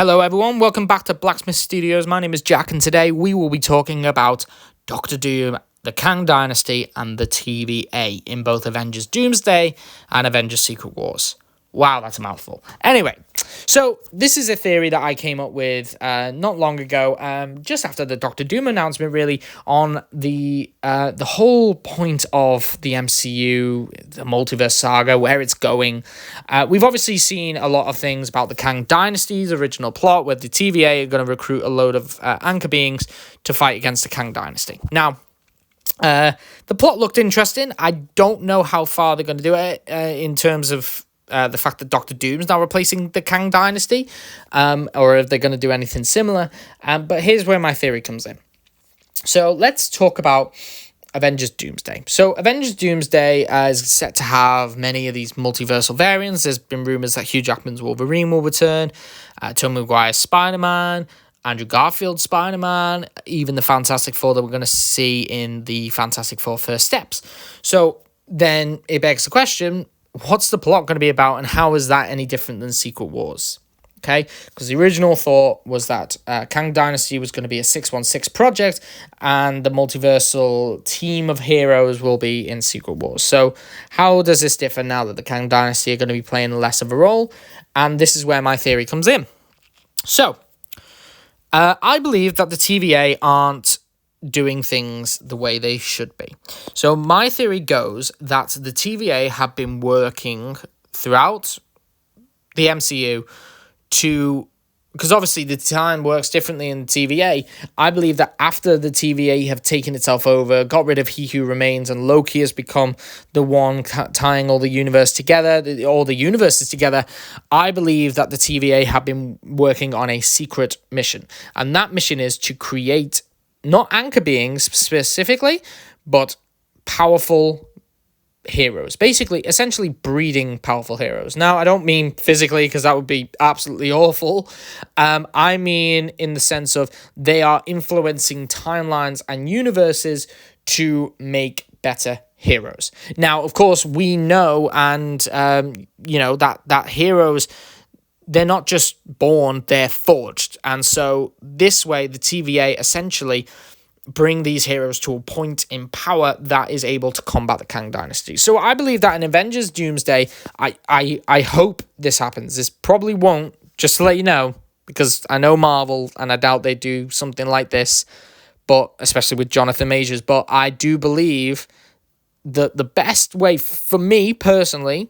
Hello everyone, welcome back to Blacksmith Studios. My name is Jack and today we will be talking about Doctor Doom, the Kang Dynasty and the TVA in both Avengers Doomsday and Avengers Secret Wars. Wow, that's a mouthful. Anyway, so this is a theory that I came up with not long ago, just after the Doctor Doom announcement, really, on the whole point of the MCU, the Multiverse Saga, where it's going. We've obviously seen a lot of things about the Kang Dynasty's original plot, where the TVA are going to recruit a load of anchor beings to fight against the Kang Dynasty. Now, the plot looked interesting. I don't know how far they're going to do it in terms of the fact that Doctor Doom is now replacing the Kang Dynasty, or if they're going to do anything similar. But here's where my theory comes in. So let's talk about Avengers Doomsday. So Avengers Doomsday is set to have many of these multiversal variants. There's been rumors that Hugh Jackman's Wolverine will return, Tobey Maguire's Spider-Man, Andrew Garfield's Spider-Man, even the Fantastic Four that we're going to see in the Fantastic Four First Steps. So then it begs the question, what's the plot going to be about, and how is that any different than Secret Wars? Okay, because the original thought was that Kang Dynasty was going to be a 616 project, and the multiversal team of heroes will be in Secret Wars. So how does this differ now that the Kang Dynasty are going to be playing less of a role? And this is where my theory comes in. So I believe that the TVA aren't doing things the way they should be. So my theory goes that the TVA have been working throughout the MCU because obviously the time works differently in the TVA. I believe that after the TVA have taken itself over, got rid of He Who Remains, and Loki has become the one tying all the universes together, I believe that the TVA have been working on a secret mission. And that mission is to create not anchor beings specifically, but powerful heroes. Basically, essentially breeding powerful heroes. Now, I don't mean physically, because that would be absolutely awful. I mean in the sense of they are influencing timelines and universes to make better heroes. Now, of course, we know and, that heroes, they're not just born, they're forged. And so this way, the TVA essentially bring these heroes to a point in power that is able to combat the Kang Dynasty. So I believe that in Avengers Doomsday, I hope this happens. This probably won't, just to let you know, because I know Marvel and I doubt they do something like this, but especially with Jonathan Majors. But I do believe that the best way for me personally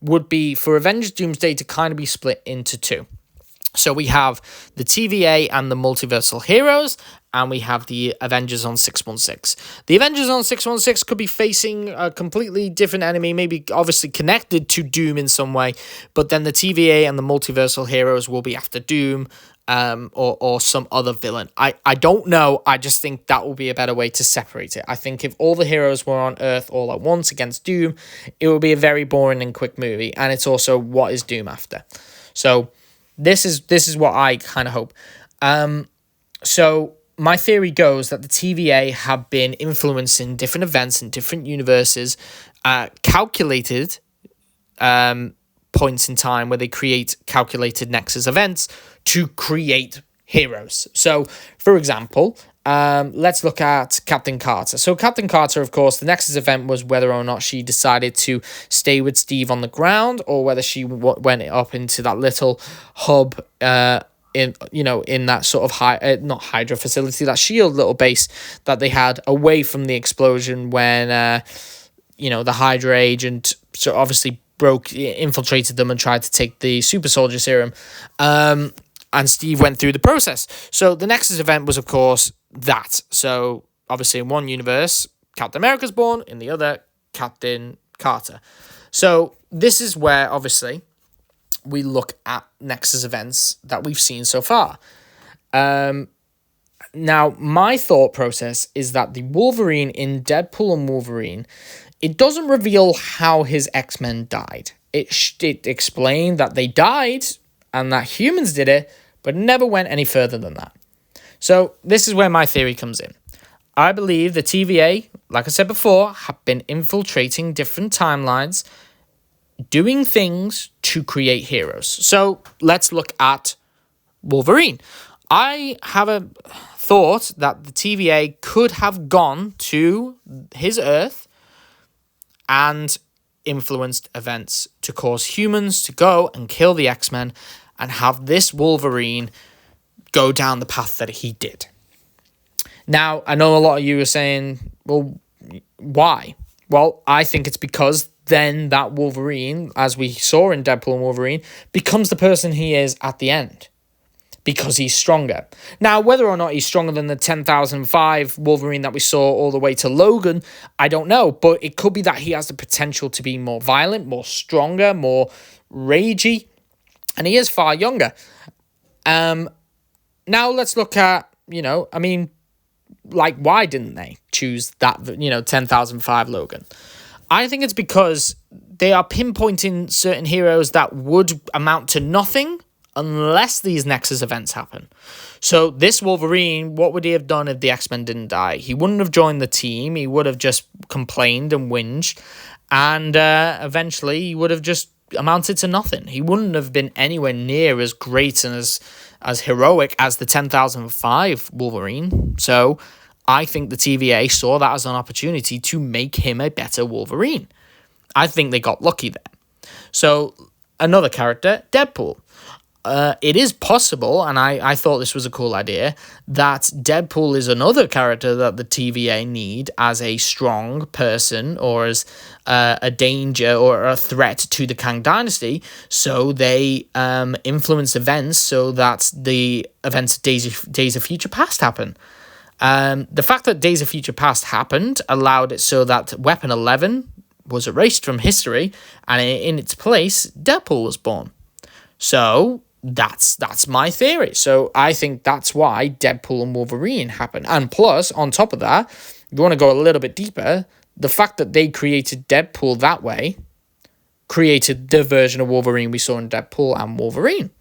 would be for Avengers Doomsday to kind of be split into two. So we have the TVA and the multiversal heroes, and we have the Avengers on 616. The Avengers on 616 could be facing a completely different enemy, maybe obviously connected to Doom in some way, but then the TVA and the multiversal heroes will be after Doom, or some other villain. I don't know. I just think that will be a better way to separate it. I think if all the heroes were on Earth all at once against Doom, it would be a very boring and quick movie. And it's also, what is Doom after? So this is what I kind of hope. So my theory goes that the TVA have been influencing different events in different universes, calculated points in time where they create calculated Nexus events to create heroes. So, for example, let's look at Captain Carter. So Captain Carter, of course, the Nexus event was whether or not she decided to stay with Steve on the ground, or whether she went up into that little hub in that sort of not Hydra facility, that SHIELD little base that they had away from the explosion when the Hydra agent so obviously infiltrated them and tried to take the super soldier serum. And Steve went through the process. So the Nexus event was, of course, that. So obviously in one universe, Captain America's born, in the other, Captain Carter. So this is where, obviously, we look at Nexus events that we've seen so far. Now, my thought process is that the Wolverine in Deadpool and Wolverine, it doesn't reveal how his X-Men died. It explained that they died and that humans did it, but never went any further than that. So this is where my theory comes in. I believe the TVA, like I said before, have been infiltrating different timelines, doing things to create heroes. So let's look at Wolverine. I have a thought that the TVA could have gone to his Earth and influenced events to cause humans to go and kill the X-Men and have this Wolverine go down the path that he did. Now, I know a lot of you are saying, well, why? Well, I think it's because then that Wolverine, as we saw in Deadpool and Wolverine, becomes the person he is at the end. Because he's stronger. Now, whether or not he's stronger than the 10,005 Wolverine that we saw all the way to Logan, I don't know. But it could be that he has the potential to be more violent, more stronger, more ragey. And he is far younger. Now, let's look at, why didn't they choose that, 10,005 Logan? I think it's because they are pinpointing certain heroes that would amount to nothing unless these Nexus events happen. So this Wolverine, what would he have done if the X-Men didn't die? He wouldn't have joined the team. He would have just complained and whinged. And eventually he would have just amounted to nothing. He wouldn't have been anywhere near as great and as heroic as the 10,005 Wolverine. So I think the TVA saw that as an opportunity to make him a better Wolverine. I think they got lucky there. So another character, Deadpool. It is possible, and I thought this was a cool idea, that Deadpool is another character that the TVA need as a strong person or as a danger or a threat to the Kang Dynasty. So they influence events so that the events of Days of Future Past happen. The fact that Days of Future Past happened allowed it so that Weapon 11 was erased from history, and in its place, Deadpool was born. So that's my theory. So I think that's why Deadpool and Wolverine happened. And plus, on top of that, if you want to go a little bit deeper, the fact that they created Deadpool that way created the version of Wolverine we saw in Deadpool and Wolverine.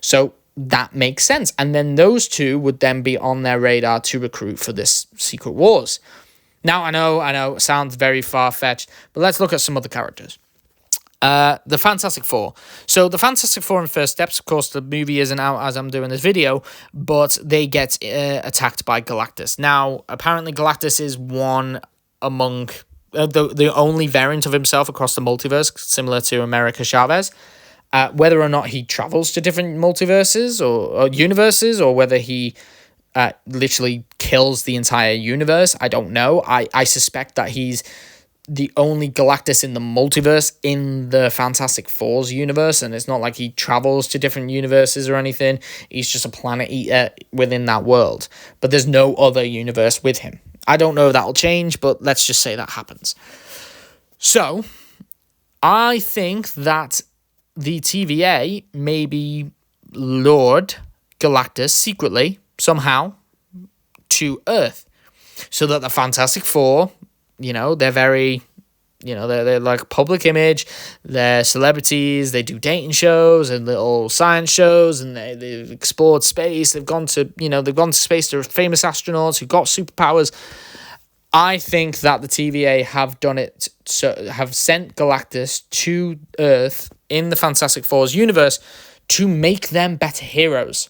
So that makes sense. And then those two would then be on their radar to recruit for this Secret Wars. Now, I know, it sounds very far-fetched, but let's look at some other characters. The Fantastic Four. So the Fantastic Four in First Steps, of course, the movie isn't out as I'm doing this video, but they get attacked by Galactus. Now, apparently Galactus is one among the only variant of himself across the multiverse, similar to America Chavez. Whether or not he travels to different multiverses or universes, or whether he literally kills the entire universe, I don't know. I suspect that he's the only Galactus in the multiverse in the Fantastic Four's universe, and it's not like he travels to different universes or anything. He's just a planet eater within that world, but there's no other universe with him. I don't know if that'll change, but let's just say that happens. So I think that the TVA maybe lured Galactus secretly somehow to Earth so that the Fantastic Four, they're very, they're like public image, they're celebrities, they do dating shows and little science shows, and they've explored space, they've gone to space, they're famous astronauts who got superpowers. I think that the TVA have done it, so have sent Galactus to Earth in the Fantastic Four's universe to make them better heroes,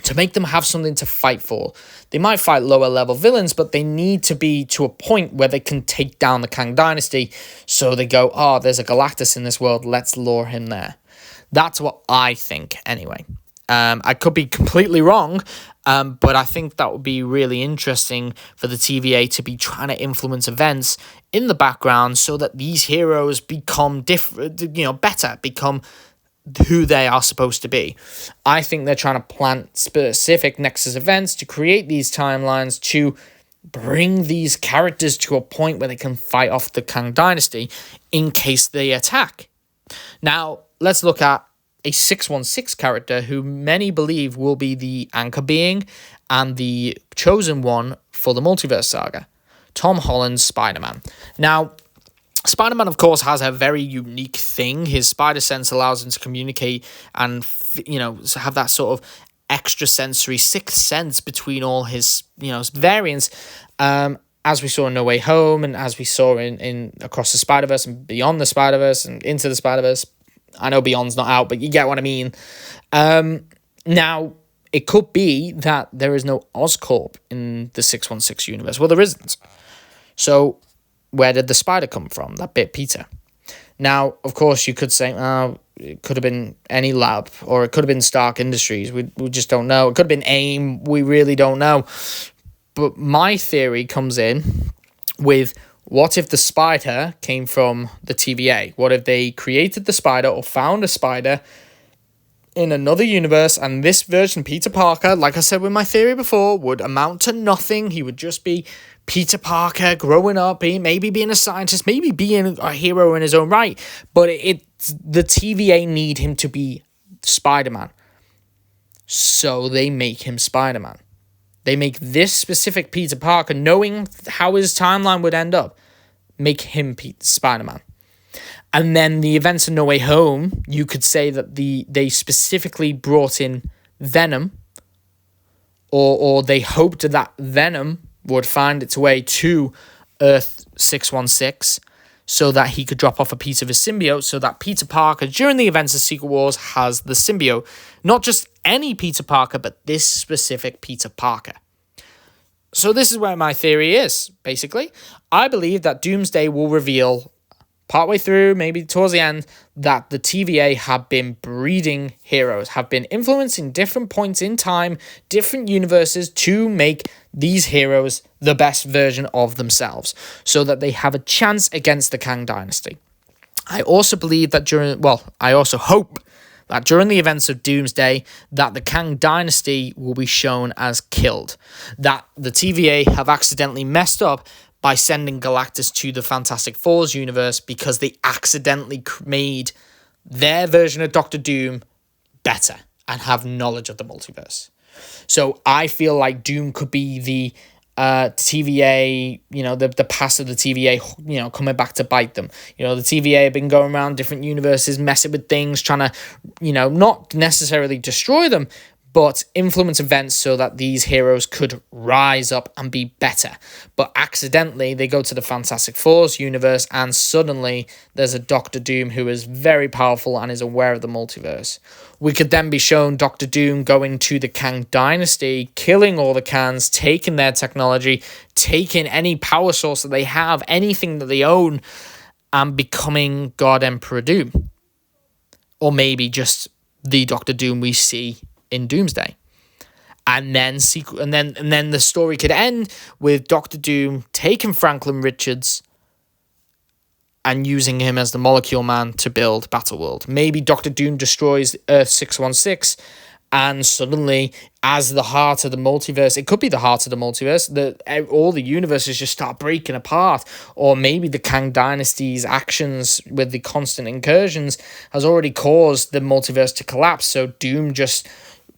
to make them have something to fight for. They might fight lower level villains, but they need to be to a point where they can take down the Kang Dynasty. So they go, oh, there's a Galactus in this world, let's lure him there. That's what I think, anyway. I could be completely wrong, but I think that would be really interesting for the TVA to be trying to influence events in the background so that these heroes become better, become who they are supposed to be. I think they're trying to plant specific Nexus events to create these timelines to bring these characters to a point where they can fight off the Kang Dynasty in case they attack. Now, let's look at a 616 character who many believe will be the anchor being and the chosen one for the Multiverse Saga, Tom Holland's Spider-Man. Now, Spider-Man, of course, has a very unique thing. His spider sense allows him to communicate and, have that sort of extrasensory sixth sense between all his, variants. As we saw in No Way Home, and as we saw in Across the Spider-Verse and Beyond the Spider-Verse and Into the Spider-Verse. I know Beyond's not out, but you get what I mean. Now, it could be that there is no Oscorp in the 616 universe. Well, there isn't. So where did the spider come from that bit Peter? Now, of course, you could say, oh, it could have been any lab, or it could have been Stark Industries. We just don't know. It could have been AIM. We really don't know. But my theory comes in with, what if the spider came from the TVA? What if they created the spider or found a spider in another universe, and this version, Peter Parker, like I said with my theory before, would amount to nothing. He would just be Peter Parker growing up, maybe being a scientist, maybe being a hero in his own right. But the TVA need him to be Spider-Man. So they make him Spider-Man. They make this specific Peter Parker, knowing how his timeline would end up, make him Spider-Man. And then the events of No Way Home, you could say that they specifically brought in Venom, or they hoped that Venom would find its way to Earth 616 so that he could drop off a piece of his symbiote, so that Peter Parker, during the events of Secret Wars, has the symbiote. Not just any Peter Parker, but this specific Peter Parker. So this is where my theory is, basically. I believe that Doomsday will reveal partway through, maybe towards the end, that the TVA have been breeding heroes, have been influencing different points in time, different universes, to make these heroes the best version of themselves, so that they have a chance against the Kang Dynasty. I also believe that I also hope that during the events of Doomsday, that the Kang Dynasty will be shown as killed, that the TVA have accidentally messed up by sending Galactus to the Fantastic Four's universe because they accidentally made their version of Doctor Doom better and have knowledge of the multiverse. So I feel like Doom could be the TVA, the past of the TVA, coming back to bite them. The TVA have been going around different universes, messing with things, trying to, not necessarily destroy them, but influence events so that these heroes could rise up and be better. But accidentally, they go to the Fantastic Four's universe, and suddenly there's a Doctor Doom who is very powerful and is aware of the multiverse. We could then be shown Doctor Doom going to the Kang Dynasty, killing all the Kangs, taking their technology, taking any power source that they have, anything that they own, and becoming God Emperor Doom. Or maybe just the Doctor Doom we see in Doomsday. And then the story could end with Doctor Doom taking Franklin Richards and using him as the Molecule Man to build Battleworld. Maybe Doctor Doom destroys Earth 616, and suddenly, as the heart of the multiverse, it could be the heart of the multiverse, all the universes just start breaking apart. Or maybe the Kang Dynasty's actions with the constant incursions has already caused the multiverse to collapse, so Doom just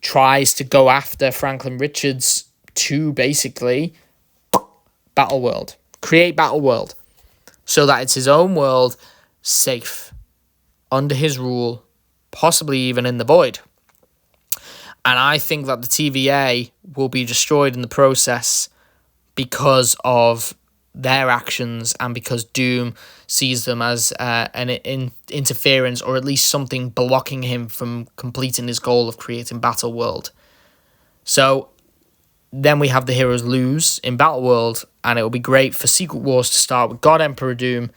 tries to go after Franklin Richards to basically create Battleworld, so that it's his own world, safe, under his rule, possibly even in the void. And I think that the TVA will be destroyed in the process because of their actions, and because Doom sees them as an interference, or at least something blocking him from completing his goal of creating Battleworld. So then we have the heroes lose in Battleworld, and it will be great for Secret Wars to start with God Emperor Doom.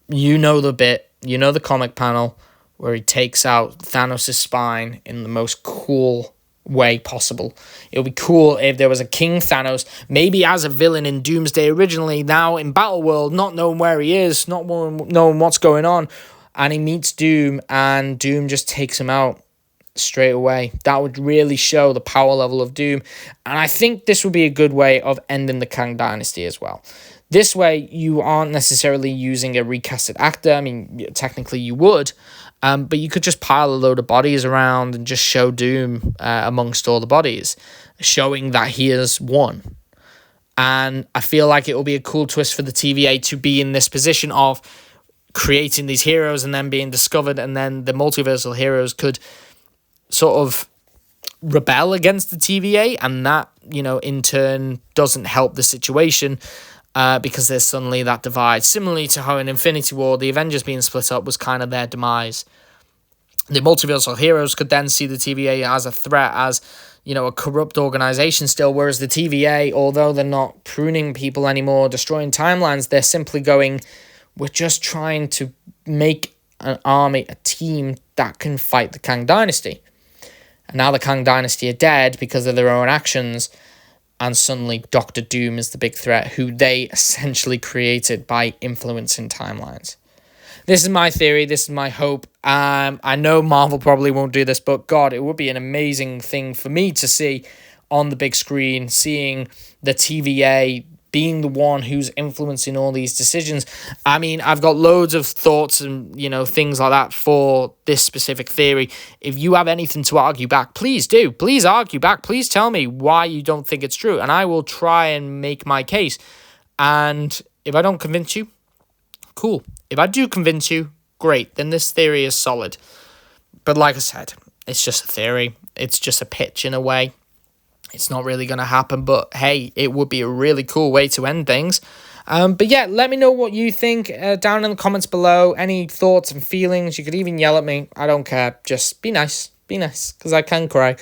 The comic panel where he takes out Thanos' spine in the most cool way possible. It would be cool if there was a King Thanos, maybe as a villain in Doomsday originally, now in Battleworld, not knowing where he is, not knowing what's going on, and he meets Doom, and Doom just takes him out straight away. That would really show the power level of Doom, and I think this would be a good way of ending the Kang Dynasty as well. This way, you aren't necessarily using a recasted actor. I mean, technically you would, but you could just pile a load of bodies around and just show Doom amongst all the bodies, showing that he has won. And I feel like it will be a cool twist for the TVA to be in this position of creating these heroes and then being discovered, and then the multiversal heroes could sort of rebel against the TVA, and that, in turn doesn't help the situation. Because there's suddenly that divide. Similarly to how in Infinity War, the Avengers being split up was kind of their demise. the multiversal heroes could then see the TVA as a threat, as, you know, a corrupt organization still, whereas the TVA, although they're not pruning people anymore, destroying timelines, they're simply going, we're just trying to make an army, a team that can fight the Kang Dynasty. And now the Kang Dynasty are dead because of their own actions, and suddenly Doctor Doom is the big threat, who they essentially created by influencing timelines. This is my theory. This is my hope. I know Marvel probably won't do this, but God, it would be an amazing thing for me to see on the big screen, seeing the TVA being the one who's influencing all these decisions. I mean, I've got loads of thoughts and, you know, things like that for this specific theory. If you have anything to argue back, please do. Please argue back. Please tell me why you don't think it's true, and I will try and make my case. And if I don't convince you, cool. If I do convince you, great. Then this theory is solid. But like I said, it's just a theory. It's just a pitch in a way. It's not really going to happen, but hey, it would be a really cool way to end things. But yeah, let me know what you think down in the comments below. Any thoughts and feelings. You could even yell at me. I don't care. Just be nice. Be nice, because I can cry.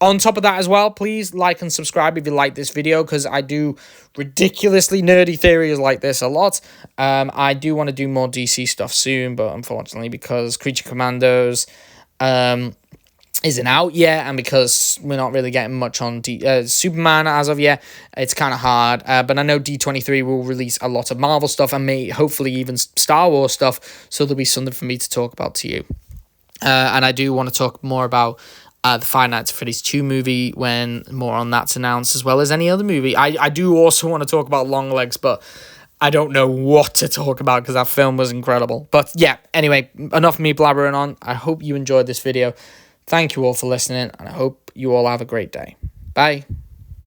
On top of that as well, please like and subscribe if you like this video, because I do ridiculously nerdy theories like this a lot. I do want to do more DC stuff soon, but unfortunately, because Creature Commandos isn't out yet, and because we're not really getting much on Superman as of yet, it's kind of hard. But I know D23 will release a lot of Marvel stuff, and may hopefully even Star Wars stuff, so there'll be something for me to talk about to you. And I do want to talk more about the Five Nights at Freddy's 2 movie when more on that's announced, as well as any other movie. I do also want to talk about Longlegs, but I don't know what to talk about because that film was incredible. But yeah, anyway, enough of me blabbering on. I hope you enjoyed this video. Thank you all for listening, and I hope you all have a great day. Bye.